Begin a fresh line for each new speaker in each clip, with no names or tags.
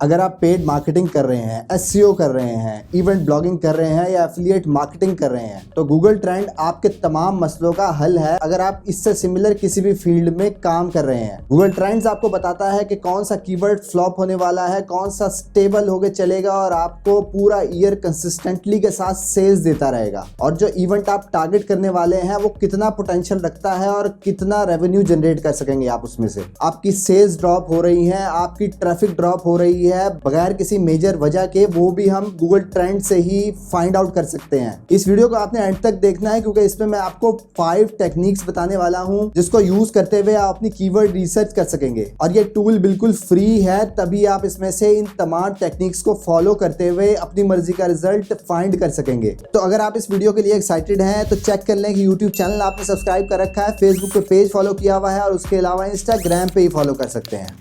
अगर आप paid marketing कर रहे हैं, एसईओ कर रहे हैं, इवेंट ब्लॉगिंग कर रहे हैं या एफिलिएट मार्केटिंग कर रहे हैं तो गूगल ट्रेंड आपके तमाम मसलों का हल है। अगर आप इससे सिमिलर किसी भी फील्ड में काम कर रहे हैं, गूगल ट्रेंड्स आपको बताता है कि कौन सा कीवर्ड फ्लॉप होने वाला है, कौन सा स्टेबल होकर चलेगा और आपको पूरा ईयर कंसिस्टेंटली के साथ सेल्स देता रहेगा। और जो इवेंट आप टारगेट करने वाले हैं वो कितना पोटेंशियल रखता है और कितना रेवेन्यू जनरेट कर सकेंगे आप उसमें से। आपकी सेल्स ड्रॉप हो रही है, आपकी ट्रैफिक ड्रॉप हो रही है बगैर किसी मेजर वजह के, वो भी हम गूगल ट्रेंड से ही फाइंड आउट कर सकते हैं। इस वीडियो को आपने एंड तक देखना है क्योंकि इसमें मैं आपको 5 टेक्निक्स बताने वाला हूं जिसको यूज करते हुए आप अपनी कीवर्ड रिसर्च कर सकेंगे। और ये टूल बिल्कुल फ्री है, तभी आप इसमें से इन तमाम टेक्निक्स को फॉलो करते हुए अपनी मर्जी का रिजल्ट फाइंड कर सकेंगे। तो अगर आप इस वीडियो के लिए एक्साइटेड हैं तो चेक कर लें कि यूट्यूब चैनल आपने सब्सक्राइब कर रखा है, फेसबुक पे पेज फॉलो किया हुआ है और उसके अलावा इंस्टाग्राम पे ही फॉलो कर सकते हैं।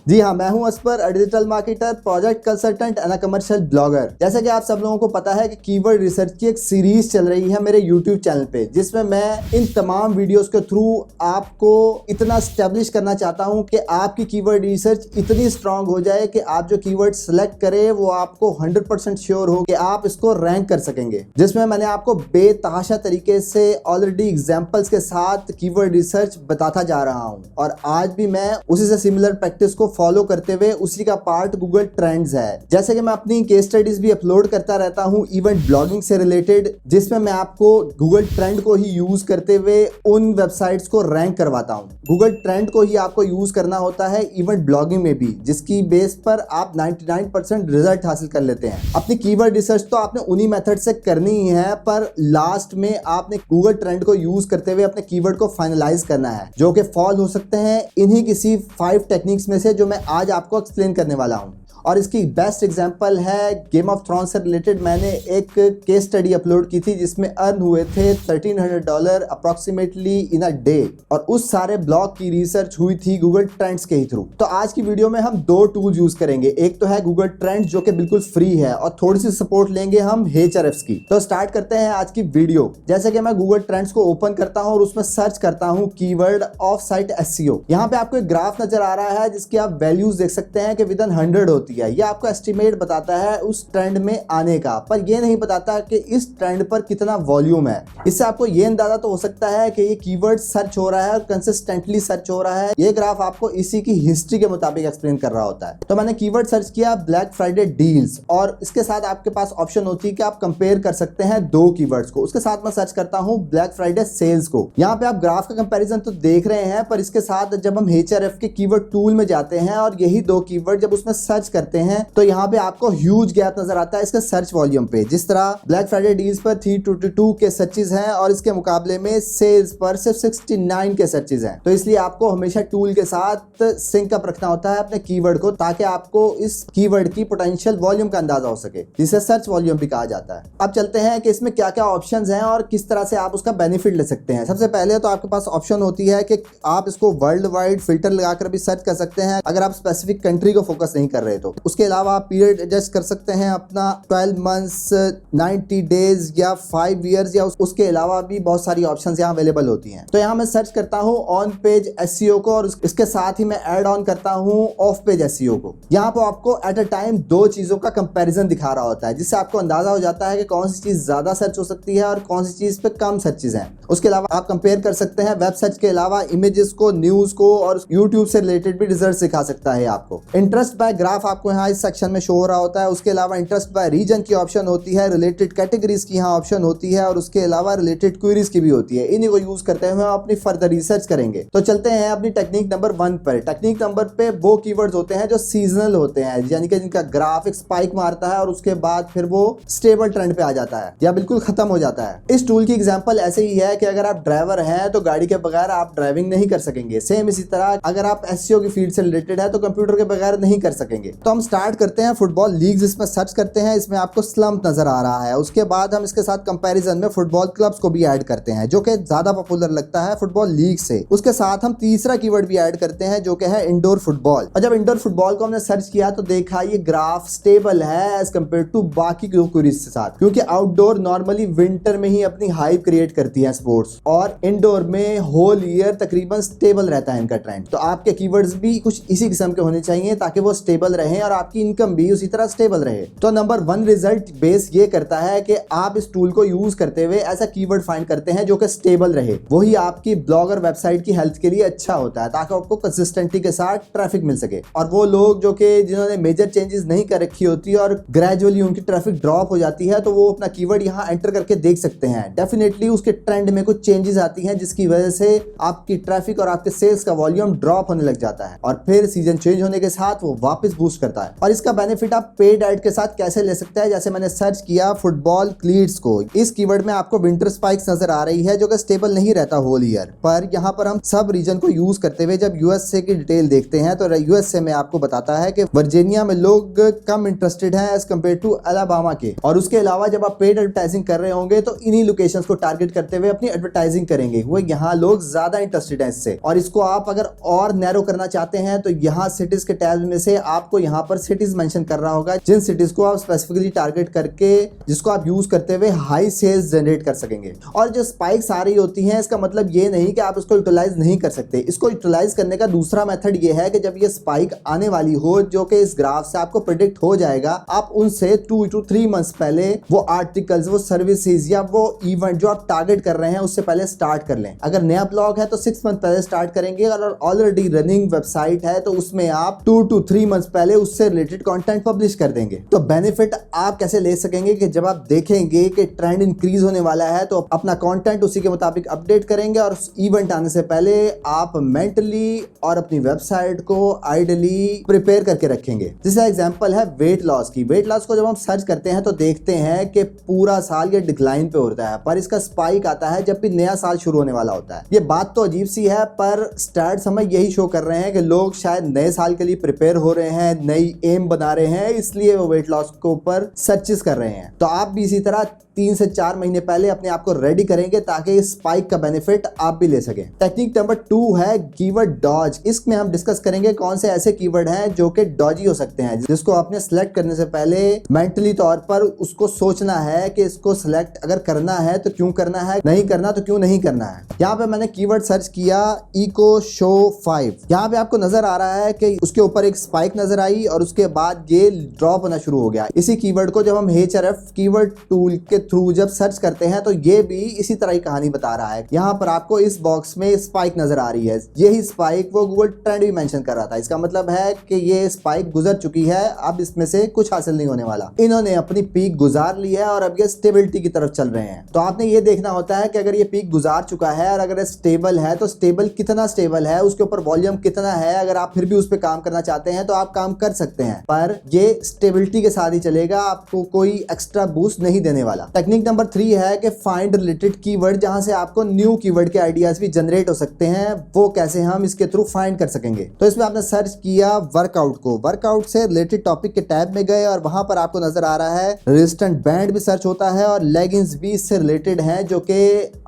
जी हाँ, मैं हूं असपर, digital marketer, project consultant and commercial blogger. जैसा कि आप सब लोगों को पता है कि कीवर्ड रिसर्च की एक सीरीज चल रही है मेरे यूट्यूब चैनल पे, जिसमें मैं इन तमाम वीडियोस के थ्रू आपको इतना स्टैब्लिश करना चाहता हूं कि आपकी कीवर्ड रिसर्च इतनी स्ट्रांग हो जाए कि आप जो कीवर्ड सेलेक्ट करें वो आपको 100% श्योर हो कि आप इसको रैंक कर सकेंगे। जिसमें मैंने आपको बेतहाशा तरीके से ऑलरेडी एग्जाम्पल्स के साथ कीवर्ड रिसर्च बताता जा रहा हूँ और आज भी मैं उसी से सिमिलर प्रैक्टिस को फॉलो करते हुए उसी का पार्ट गूगल ट्रेंड्स है। जैसे कि मैं अपनी केस स्टडीज भी अपलोड करता रहता हूं इवेंट ब्लॉगिंग से रिलेटेड, जिसमें मैं आपको गूगल ट्रेंड को ही यूज करते हुए उन वेबसाइट्स को रैंक करवाता हूं। गूगल ट्रेंड को ही आपको यूज करना होता है इवेंट ब्लॉगिंग में भी, जिसकी बेस पर आप 99% रिजल्ट हासिल कर लेते हैं। अपनी कीवर्ड रिसर्च तो आपने उन्हीं मेथड से करनी ही है, पर लास्ट में आपने गूगल ट्रेंड को यूज करते हुए अपने कीवर्ड को फाइनलाइज करना है, जो कि फॉल हो सकते हैं इन्हीं किसी 5 टेक्निक्स में से जो मैं आज आपको एक्सप्लेन करने वाला हूं। और इसकी बेस्ट एग्जांपल है गेम ऑफ थ्रोन्स से रिलेटेड मैंने एक केस स्टडी अपलोड की थी जिसमें अर्न हुए थे $1300 अप्रोक्सीमेटली इन अ डे, और उस सारे ब्लॉग की रिसर्च हुई थी गूगल ट्रेंड्स के ही थ्रू। तो आज की वीडियो में हम 2 टूल यूज करेंगे। एक तो है गूगल ट्रेंड्स जो कि बिल्कुल फ्री है और थोड़ी सी सपोर्ट लेंगे हम Ahrefs की। तो स्टार्ट करते हैं आज की वीडियो। जैसे कि मैं गूगल ट्रेंड्स को ओपन करता हूं और उसमें सर्च करता हूं कीवर्ड ऑफ साइट एसईओ। यहाँ पे आपको एक ग्राफ नजर आ रहा है जिसकी आप वैल्यूज देख सकते हैं कि विदिन 100 होती है। ये आपको एस्टिमेट बताता है उस ट्रेंड में आने का, पर ये नहीं बताता कि इस ट्रेंड पर कितना वॉल्यूम है। इससे आपको ये अंदाजा तो हो सकता है कि ये कीवर्ड सर्च हो रहा है और कंसिस्टेंटली सर्च हो रहा है। ये ग्राफ आपको इसी की हिस्ट्री के मुताबिक एक्सप्लेन कर रहा होता है। तो मैंने कीवर्ड सर्च किया ब्लैक फ्राइडे डील्स, और इसके साथ आपके पास ऑप्शन होती है कि आप कंपेयर कर सकते हैं 2 कीवर्ड्स को। उसके साथ मैं सर्च करता हूं ब्लैक फ्राइडे सेल्स को। यहाँ पे आप ग्राफ का कंपैरिजन तो देख रहे हैं, पर इसके साथ जब हम Ahrefs के कीवर्ड टूल में जाते हैं और यही 2 कीवर्ड जब उसमें सर्च करते हैं तो यहाँ पे आपको ह्यूज गैप नजर आता है इसके सर्च वॉल्यूम पे। जिस तरह ब्लैक फ्राइडे डील्स पर 322 के सर्चेस हैं और इसके मुकाबले में सेल्स पर सिर्फ 69 के सर्चेस हैं। तो इसलिए आपको हमेशा टूल के साथ सिंक अप रखना होता है अपने कीवर्ड को, ताकि आपको इस कीवर्ड की पोटेंशियल वॉल्यूम का अंदाजा हो सके, जिसे सर्च वॉल्यूम भी कहा जाता है। अब चलते हैं कि इसमें क्या क्या ऑप्शंस हैं और किस तरह से आप उसका बेनिफिट ले सकते हैं। सबसे पहले तो आपके पास ऑप्शन होती है कि आप इसको वर्ल्ड वाइड फिल्टर लगाकर भी सर्च कर सकते हैं अगर आप स्पेसिफिक कंट्री को फोकस नहीं कर रहे तो। उसके अलावा आप पीरियड एडजस्ट कर सकते हैं अपना 12 मंथ्स, 90 डेज या 5 ईयर्स, या उसके अलावा भी बहुत सारी ऑप्शंस यहाँ अवेलेबल होती हैं। तो यहाँ मैं सर्च करता हूँ ऑन पेज एसईओ को और इसके साथ ही मैं ऐड ऑन करता हूँ ऑफ पेज एसईओ को। यहाँ पर आपको एट अ टाइम 2 चीजों का कंपैरिजन दिखा रहा होता है, जिससे आपको अंदाजा हो जाता है कि कौन सी चीज ज्यादा सर्च हो सकती है और कौन सी चीज पे कम सर्चेस हैं। उसके अलावा आप कंपेयर कर सकते हैं वेब सर्च के अलावा इमेजेस को, न्यूज को, और यूट्यूब से रिलेटेड भी रिजल्ट दिखा सकता है आपको। इंटरेस्ट बाय ग्राफ आपको यहाँ इस सेक्शन में शो हो रहा होता है। उसके अलावा इंटरेस्ट बाय रीजन की ऑप्शन होती है, रिलेटेड कैटेगरीज की यहाँ ऑप्शन होती है, और उसके अलावा रिलेटेड क्वेरीज की भी होती है। इन्हीं को यूज करते हुए हम अपनी फर्दर रिसर्च करेंगे। तो चलते हैं अपनी टेक्निक नंबर 1 पर। टेक्निक नंबर पे वो कीवर्ड्स होते हैं जो सीजनल होते हैं, यानी कि जिनका ग्राफिक स्पाइक मारता है और उसके बाद फिर वो स्टेबल ट्रेंड पे आ जाता है या बिल्कुल खत्म हो जाता है। इस टूल की एग्जांपल ऐसे ही है कि अगर आप ड्राइवर हैं तो गाड़ी के बगैर आप ड्राइविंग नहीं कर सकेंगे। सेम इसी तरह अगर आप एसईओ की फील्ड से रिलेटेड है तो कंप्यूटर के बगैर नहीं कर सकेंगे। तो हम स्टार्ट करते हैं फुटबॉल लीग्स, इसमें सर्च करते हैं, इसमें आपको स्लम्प नजर आ रहा है। उसके बाद हम इसके साथ कंपैरिजन में फुटबॉल क्लब्स को भी ऐड करते हैं जो कि ज्यादा पॉपुलर लगता है फुटबॉल लीग से। उसके साथ हम तीसरा कीवर्ड भी ऐड करते हैं जो कि है इंडोर फुटबॉल। और जब इंडोर फुटबॉल को हमने सर्च किया तो देखा ये ग्राफ स्टेबल है एज कम्पेयर टू बाकी क्वेरीज के साथ, क्योंकि आउटडोर नॉर्मली विंटर में ही अपनी हाइप क्रिएट करती है स्पोर्ट्स, और इंडोर में होल ईयर तकरीबन स्टेबल रहता है इनका ट्रेंड। तो आपके कीवर्ड्स भी कुछ इसी किस्म के होने चाहिए ताकि वो स्टेबल रहे और आपकी इनकम भी उसी तरह स्टेबल रहे। तो नंबर 1 रिजल्ट बेस ये करता है कि आप इस टूल को यूज करते हुए ऐसा कीवर्ड फाइंड करते हैं जो कि स्टेबल रहे। वही आपकी ब्लॉगर वेबसाइट की हेल्थ के लिए अच्छा होता है ताकि आपको कंसिस्टेंटी के साथ ट्रैफिक मिल सके। और वो लोग जो कि जिन्होंने मेजर चेंजेस नहीं कर रखी होती और ग्रेजुअली उनकी ट्रैफिक ड्रॉप हो जाती है तो वो अपना कीवर्ड यहाँ एंटर करके देख सकते हैं। डेफिनेटली उसके ट्रेंड में कुछ चेंजेस आती हैं जिसकी वजह से आपकी ट्रैफिक और आपके सेल्स का वॉल्यूम ड्रॉप होने लग जाता है और फिर सीजन चेंज होने के साथ वो वापस बूस्ट करता है। और इसका बेनिफिट आप पेड ऐड के साथ कैसे ले सकते हैं, जैसे मैंने सर्च किया फुटबॉल क्लीट्स को, इस कीवर्ड में आपको विंटर स्पाइक्स नजर आ रही है जो कि स्टेबल नहीं रहता होल ईयर। पर यहाँ पर हम सब रीजन को यूज करते हुए जब यूएसए की डिटेल देखते हैं तो यूएसए में आपको बताता है कि वर्जीनिया में लोग कम इंटरेस्टेड हैं एज कम्पेयर टू अलाबामा के। और उसके अलावा जब आप पेड एडवर्टाइजिंग कर रहे होंगे तो इन्हीं लोकेशंस को टारगेट करते हुए अपनी एडवर्टाइजिंग करेंगे, वो यहाँ लोग ज्यादा इंटरेस्टेड हैं इससे। और इसको आप अगर और नैरो करना चाहते हैं तो यहाँ सिटीज के टैब में से आपको यहाँ पर सिटीज मेंशन कर रहा होगा जिन सिटीज को आप स्पेसिफिकली टारगेट करके जिसको आप यूज करते हुए हाई सेल्स जनरेट कर सकेंगे। और जो स्पाइक्स आ रही होती हैं इसका मतलब ये नहीं कि आप इसको यूटिलाइज नहीं कर सकते। इसको यूटिलाइज करने का दूसरा मेथड ये है कि जब ये स्पाइक आने वाली हो जो कि इस ग्राफ से आपको प्रेडिक्ट हो जाएगा, आप उनसे 2 to 3 मंथ्स पहले वो आर्टिकल्स, वो सर्विसेज या वो इवेंट जो आप टारगेट कर रहे हैं उससे पहले स्टार्ट कर लें। अगर नया ब्लॉग है तो 6 मंथ पहले स्टार्ट करेंगे और ऑलरेडी रनिंग वेबसाइट है तो उसमें आप 2 to 3 मंथ्स पहले उससे रिलेटेड कंटेंट पब्लिश कर देंगे। तो बेनिफिट आप कैसे ले सकेंगे कि जब आप देखेंगे कि ट्रेंड इंक्रीज होने वाला है तो अपना कंटेंट उसी के मुताबिक अपडेट करेंगे और इवेंट आने से पहले आप मेंटली और अपनी वेबसाइट को आइडियली प्रिपेयर करके रखेंगे। जैसे एग्जांपल है वेट लॉस की। वेट लॉस को जब हम सर्च करते हैं तो देखते हैं कि पूरा साल ये डिक्लाइन पे होता है पर इसका स्पाइक आता है जब भी नया साल शुरू होने वाला होता है। ये बात तो अजीब सी है पर स्टैट्स हमें यही शो कर रहे हैं कि लोग शायद नए साल के लिए प्रिपेयर हो रहे हैं, नई एम बना रहे हैं, इसलिए वो वेट लॉस के ऊपर सर्चेस कर रहे हैं। तो आप भी इसी तरह 3 से 4 महीने पहले अपने आप को रेडी करेंगे ताकि इस स्पाइक का बेनिफिट आप भी ले सकें। टेक्निक नंबर 2 है कीवर्ड डॉज। इसमें हम डिस्कस करेंगे कौन से ऐसे कीवर्ड हैं जो कि डॉजी हो सकते हैं, जिसको आपने सेलेक्ट करने से पहले मेंटली तौर पर उसको सोचना है कि इसको सिलेक्ट अगर करना है तो क्यों करना है, नहीं करना तो क्यों नहीं करना है। यहाँ पे मैंने कीवर्ड सर्च किया इको शो 5। यहाँ पे आपको नजर आ रहा है कि उसके ऊपर एक स्पाइक नजर आई और उसके बाद ये ड्रॉप होना शुरू हो गया। इसी कीवर्ड को जब हम HRF कीवर्ड टूल के थ्रू जब सर्च करते हैं तो ये भी इसी तरह की कहानी बता रहा है। यहाँ पर आपको इस बॉक्स में स्पाइक नजर आ रही है, यही स्पाइक वो गूगल ट्रेंड भी मेंशन कर रहा था। इसका मतलब है कि ये स्पाइक गुजर चुकी है, अब इसमें से कुछ हासिल नहीं होने वाला। इन्होंने अपनी पीक गुजार ली है और अब ये स्टेबिलिटी की तरफ चल रहे हैं। तो आपने ये देखना होता है कि अगर ये पीक गुजार चुका है और अगर स्टेबल है तो स्टेबल कितना स्टेबल है, उसके ऊपर वॉल्यूम कितना है। अगर आप फिर भी उस पर काम करना चाहते हैं तो आप काम कर सकते हैं, पर ये स्टेबिलिटी के साथ ही चलेगा, आपको कोई एक्स्ट्रा बूस्ट नहीं देने वाला। टेक्निक नंबर 3 है कि फाइंड रिलेटेड कीवर्ड, जहां से आपको न्यू कीवर्ड के आइडियाज भी जनरेट हो सकते हैं। वो कैसे हम इसके थ्रू फाइंड कर सकेंगे। तो इसमें आपने सर्च किया वर्कआउट को, वर्कआउट से रिलेटेड टॉपिक के टैब में गए और वहां पर आपको नजर आ रहा है रेजिस्टेंट बैंड भी सर्च होता है और लेगिंग्स भी इससे रिलेटेड हैं जो कि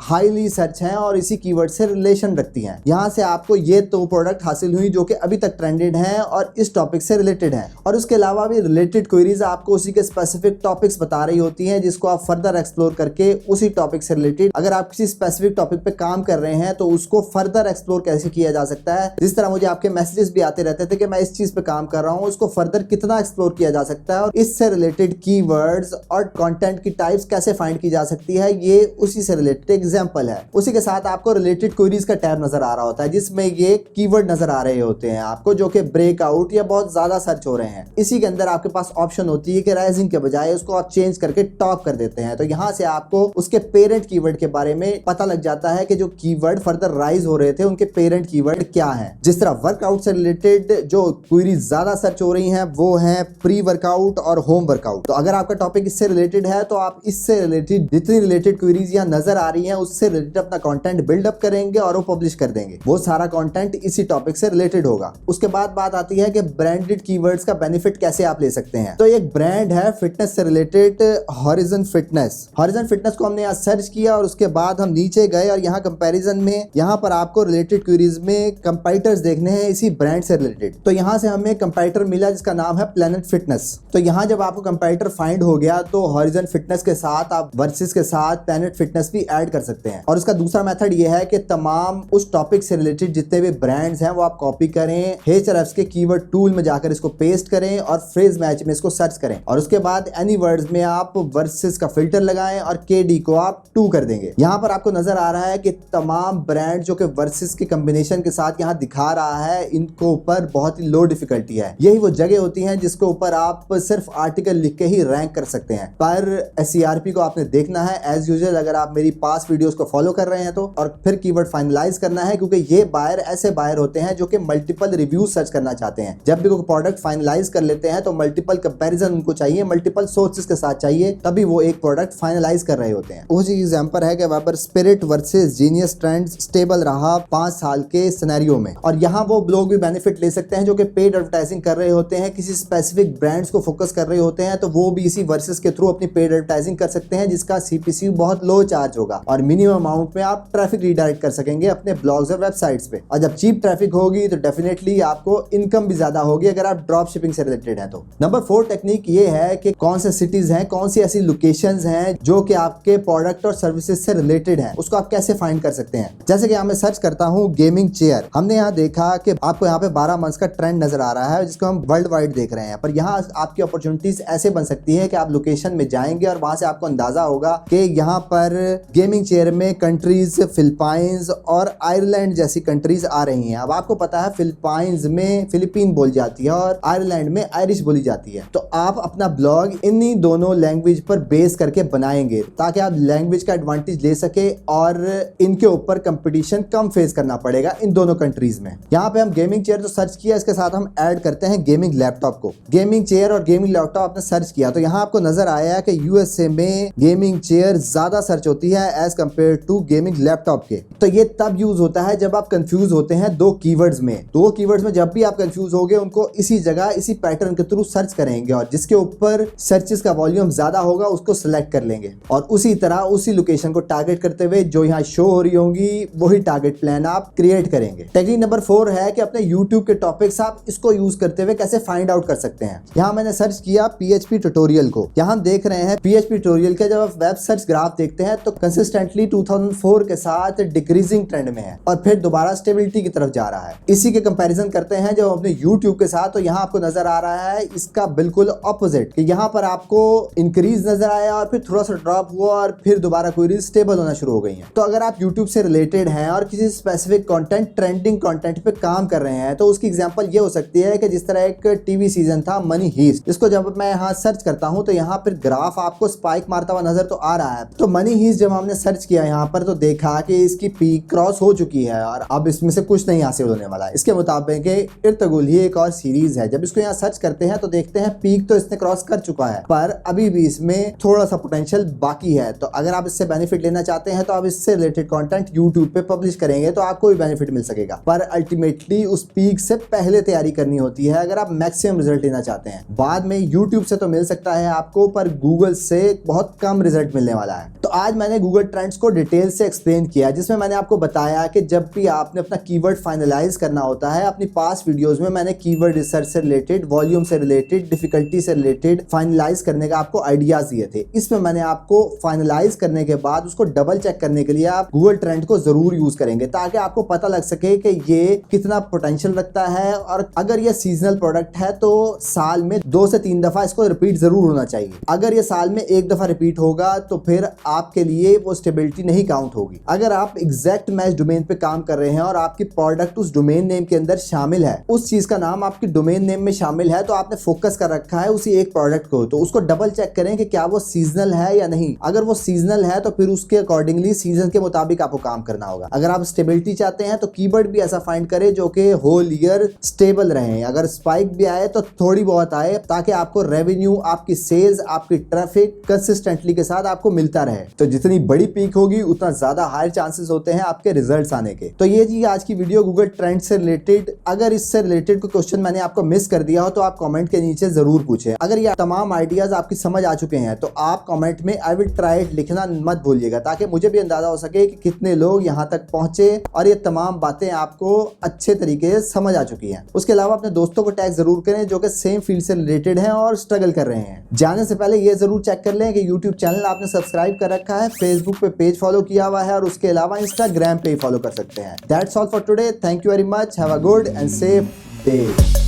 हाईली सर्च हैं और इसी कीवर्ड से रिलेशन रखती हैं। यहां से आपको ये तो प्रोडक्ट हासिल हुई जो कि अभी तक ट्रेंडेड हैं और इस टॉपिक से रिलेटेड हैं। और उसके अलावा भी रिलेटेड क्वेरीज आपको उसी के स्पेसिफिक टॉपिक्स बता रही होती हैं जिसको आप फर्दर एक्सप्लोर करके उसी टॉपिक से रिलेटेड, अगर आप किसी स्पेसिफिक टॉपिक पे काम कर रहे हैं तो उसको फर्दर एक्सप्लोर कैसे किया जा सकता है। जिस तरह मुझे आपके मैसेजेस भी आते रहते थे कि मैं इस चीज पे काम कर रहा हूं, उसको फर्दर कितना एक्सप्लोर किया जा सकता है और इससे रिलेटेड कीवर्ड्स और कंटेंट की टाइप्स कैसे फाइंड की जा सकती है, ये उसी से रिलेटेड एग्जांपल है। उसी के साथ आपको रिलेटेड क्वेरीज का टैब नजर आ रहा होता है जिसमें ये कीवर्ड नजर आ रहे होते हैं आपको जो कि ब्रेकआउट या बहुत ज्यादा सर्च हो रहे हैं। इसी के अंदर आपके पास ऑप्शन होती है कि राइजिंग के बजाय उसको आप चेंज करके टॉप कर देते हैं तो यहाँ से आपको उसके पेरेंट कीवर्ड के बारे में पता लग जाता है कि जो कीवर्ड फर्दर राइज हो रहे थे उनके पेरेंट कीवर्ड क्या हैं। जिस तरह वर्कआउट से रिलेटेड जो क्वेरी ज्यादा सर्च हो रही हैं वो है प्री वर्कआउट और होम वर्कआउट। तो अगर आपका टॉपिक इससे रिलेटेड है तो आप इससे रिलेटेड जितनी रिलेटेड क्वेरीज यहाँ नजर आ रही हैं उससे रिलेटेड अपना कंटेंट बिल्डअप करेंगे और वो पब्लिश कर देंगे। वो सारा कंटेंट इसी टॉपिक से रिलेटेड होगा। उसके बाद बात आती है कि ब्रांडेड कीवर्ड्स का बेनिफिट कैसे आप ले सकते हैं। तो एक ब्रांड है फिटनेस से related horizon fitness. Horizon fitness को हमने यहाँ सर्च किया और उसके बाद हम नीचे गए और यहाँ कंपैरिजन में यहाँ पर आपको रिलेटेड क्वेरीज में कंपाइटर्स देखने हैं इसी ब्रांड से रिलेटेड। तो यहाँ से हमें कंपाइटर मिला जिसका नाम है प्लैनेट फिटनेस। तो यहाँ जब आपको कंपाइटर फाइंड हो गया तो हॉरिजन फिटनेस के साथ आप वर्सेस के साथ प्लैनेट फिटनेस भी ऐड कर सकते हैं। और उसका दूसरा मेथड ये है कि तमाम उस टॉपिक से रिलेटेड जितने भी ब्रांड्स हैं वो आप कॉपी करें, Ahrefs के कीवर्ड टूल में जाकर इसको पेस्ट करें और फ्रेज मैच में इसको सर्च करें और उसके बाद एनी वर्ड्स में आप वर्सेस का फिल्टर लगाएं और KD को आप 2 कर देंगे। यहाँ पर आपको नजर आ रहा है कि तमाम ब्रांड जो कि वर्सेस के कॉम्बिनेशन के साथ यहाँ दिखा रहा है इनको ऊपर बहुत ही लो डिफिकल्टी है। यही वो जगह होती है जिसके ऊपर आप सिर्फ आर्टिकल लिख के ही रैंक कर सकते हैं। पर SERP को आपने देखना है एज यूजुअल अगर आप मेरी पास वीडियोस को फॉलो कर रहे हैं तो, और फिर कीवर्ड फाइनलाइज करना है क्योंकि ये बायर ऐसे बायर होते हैं जो कि मल्टीपल रिव्यू सर्च करना चाहते हैं। जब भी कोई प्रोडक्ट फाइनलाइज कर लेते हैं तो मल्टीपल कंपैरिजन उनको चाहिए, मल्टीपल सोर्सेज के साथ चाहिए, तभी वो एक प्रोडक्ट फाइनलाइज कर रहे होते हैं। उसी एग्जांपल है कि weber spirit versus genius trends stable रहा 5 साल के सिनेरियो में। और यहाँ वो लोग भी बेनिफिट ले सकते हैं जो कि पेड एडवर्टाइजिंग कर रहे होते हैं, किसी स्पेसिफिक ब्रांड्स को फोकस कर रहे होते हैं, तो वो भी इसी वर्सेस के थ्रू अपनी पेड एडवर्टाइजिंग कर सकते हैं जिसका CPC बहुत लो चार्ज होगा और मिनिमम अमाउंट में आप ट्रैफिक रिडायरेक्ट कर सकेंगे अपने ब्लॉग्स और वेबसाइट्स पे। और जब चीप ट्रैफिक होगी तो डेफिनेटली आपको इनकम भी ज्यादा होगी अगर आप ड्रॉप शिपिंग से रिलेटेड है तो। नंबर 4 टेक्निक ये है कि कौन से सिटीज हैं, कौन सी ऐसी लोकेशंस हैं जो कि आपके प्रोडक्ट और सर्विसेज से रिलेटेड है, उसको आप कैसे फाइंड कर सकते हैं। जैसे कि यहाँ मैं सर्च करता हूँ गेमिंग चेयर। हमने यहाँ देखा कि आपको यहाँ पे 12 मंथ्स का ट्रेंड नजर आ रहा है जिसको हम वर्ल्ड वाइड देख रहे हैं। पर यहाँ आपकी अपॉर्चुनिटीज ऐसे बन सकती है कि आप लोकेशन में जाएंगे और वहां से आपको अंदाजा होगा कि यहाँ पर गेमिंग चेयर में कंट्रीज फिलिपाइंस और आयरलैंड जैसी कंट्रीज आ रही हैं। अब आपको पता है फिलिपाइंस में फिलिपीन बोली जाती है और आयरलैंड में आयरिश बोली जाती है। तो आप अपना ब्लॉग इन्हीं दोनों लैंग्वेज पर बेस करके बनाएंगे ताकि आप लैंग्वेज का एडवांटेज ले सके और इनके ऊपर कंपटीशन कम फेस करना पड़ेगा इन दोनों कंट्रीज में। यहाँ पे हम गेमिंग चेयर तो सर्च किया, इसके साथ हम ऐड करते हैं गेमिंग लैपटॉप को। गेमिंग चेयर और गेमिंग लैपटॉप आपने सर्च किया तो यहाँ आपको नजर आया कि USA में गेमिंग चेयर ज्यादा सर्च होती है as compare to gaming laptop के। तो ये तब यूज होता है जब आप कंफ्यूज होते हैं 2 कीवर्ड्स में। 2 कीवर्ड्स में जब भी आप कंफ्यूज होगे उनको इसी जगह इसी पैटर्न के थ्रू सर्च करेंगे और जिसके ऊपर सर्चेस का वॉल्यूम ज्यादा होगा उसको सिलेक्ट कर लेंगे और उसी तरह उसी लोकेशन को टारगेट करते हुए जो यहाँ शो हो रही होंगी वही टारगेट प्लान आप क्रिएट करेंगे। टेक्निक नंबर 4 है कि अपने YouTube के टॉपिक्स आप इसको यूज करते हुए कैसे फाइंड आउट कर सकते हैं। यहाँ मैंने सर्च किया PHP ट्यूटोरियल को। यहाँ देख रहे हैं PHP ट्यूटोरियल के जब आप वेब सर्च ग्राफ देखते हैं तो कंसिस्टेंटली 2004 के साथ डिक्रीजिंग ट्रेंड में है और फिर दोबारा स्टेबिलिटी की तरफ जा रहा है। इसी के कंपैरिजन करते हैं जब अपने YouTube के साथ तो यहाँ आपको नजर आ रहा है इसका बिल्कुल ऑपोजिट कि यहाँ पर आपको इंक्रीज नजर आया और फिर थोड़ा सा ड्रॉप हुआ और फिर दोबारा क्वेरीज स्टेबल होना शुरू हो गई हैं। तो अगर आप YouTube से रिलेटेड हैं और किसी स्पेसिफिक कंटेंट ट्रेंडिंग कंटेंट पे काम कर रहे हैं तो उसकी एग्जांपल ये हो सकती है कि जिस तरह एक टीवी सीजन था मनी हीस्ट, इसको जब मैं यहाँ सर्च करता हूँ तो यहाँ पर ग्राफ आपको स्पाइक मारता हुआ नजर तो आ रहा है। तो मनी हीस्ट जब हमने सर्च किया यहाँ पर तो देखा कि इसकी पीक क्रॉस हो चुकी है और अब इसमें से कुछ नहीं हासिल होने वाला है। इसके मुताबिक इर्तगुल ही एक और सीरीज है। जब इसको यहाँ सर्च करते हैं तो देखते हैं पीक तो इसने क्रॉस कर चुका है पर अभी भी इसमें थोड़ा सा पोटेंशियल बाकी है। तो अगर आप इससे बेनिफिट लेना चाहते हैं तो आप इससे रिलेटेड कंटेंट YouTube पे पब्लिश करेंगे तो आपको भी बेनिफिट मिल सकेगा। पर अल्टीमेटली उस पीक से पहले तैयारी करनी होती है अगर आप मैक्सिमम रिजल्ट लेना चाहते हैं। बाद में YouTube से तो मिल सकता है आपको पर गूगल से बहुत कम रिजल्ट मिलने वाला है। तो आज मैंने गूगल ट्रेंड्स को डिटेल से एक्सप्लेन किया जिसमें मैंने आपको बताया कि जब भी आपने अपना कीवर्ड फाइनलाइज करना होता है, अपनी पास वीडियोस में मैंने कीवर्ड रिसर्च से रिलेटेड, वॉल्यूम से रिलेटेड, डिफिकल्टी से रिलेटेड फाइनलाइज करने का आपको आइडियाज दिए थे। इसमें मैंने आपको फाइनलाइज करने के बाद उसको डबल चेक करने के लिए आप गूगल ट्रेंड को जरूर यूज करेंगे ताकि आपको पता लग सके कि ये कितना पोटेंशियल रखता है और अगर ये सीजनल प्रोडक्ट है तो साल में 2 से 3 दफा इसको रिपीट जरूर होना चाहिए। अगर ये साल में 1 दफा रिपीट होगा तो फिर आपके लिए वो स्टेबिलिटी नहीं काउंट होगी। अगर आप एग्जैक्ट मैच डोमेन पे काम कर रहे हैं और आपकी प्रोडक्ट उस डोमेन नेम के अंदर शामिल है, उस चीज का नाम आपकी डोमेन नेम में शामिल है, तो आपने फोकस कर रखा है उसी एक प्रोडक्ट को, तो उसको डबल चेक करें कि क्या वो सीजनल सीजनल है या नहीं। अगर वो सीजनल है तो फिर उसके अकॉर्डिंगली सीजन के मुताबिक आपको काम करना होगा। अगर आप स्टेबिलिटी चाहते हैं तो कीवर्ड भी ऐसा फाइंड करें जो कि होल ईयर स्टेबल रहे। अगर स्पाइक भी आए तो थोड़ी बहुत आए, ताकि आपको रेवेन्यू, आपकी सेल्स, आपकी ट्रैफिक कंसिस्टेंटली के साथ आपको मिलता रहे। तो जितनी बड़ी पीक होगी उतना ज्यादा हायर चांसेस होते हैं आपके रिजल्ट्स आने के। तो ये जी आज की वीडियो गूगल ट्रेंड से रिलेटेड। अगर इससे रिलेटेड कोई क्वेश्चन मैंने आपको मिस कर दिया हो तो आप कमेंट के नीचे जरूर पूछें। अगर ये तमाम आइडियाज आपकी समझ आ चुके हैं तो आप कमेंट में आई विल ट्राई इट लिखना मत भूलिएगा, ताकि मुझे भी अंदाजा हो सके कि कितने लोग यहाँ तक पहुंचे और ये तमाम बातें आपको अच्छे तरीके से समझ आ चुकी हैं। उसके अलावा अपने दोस्तों को टैग जरूर करें जो कि सेम फील्ड से रिलेटेड हैं और स्ट्रगल कर रहे हैं। जाने से पहले ये जरूर चेक कर लें कि यूट्यूब चैनल आपने सब्सक्राइब कर रखा है, फेसबुक पे पेज फॉलो किया हुआ है और उसके अलावा इंस्टाग्राम पे फॉलो कर सकते हैं। That's all for today. Thank you very much. Have a good and safe day.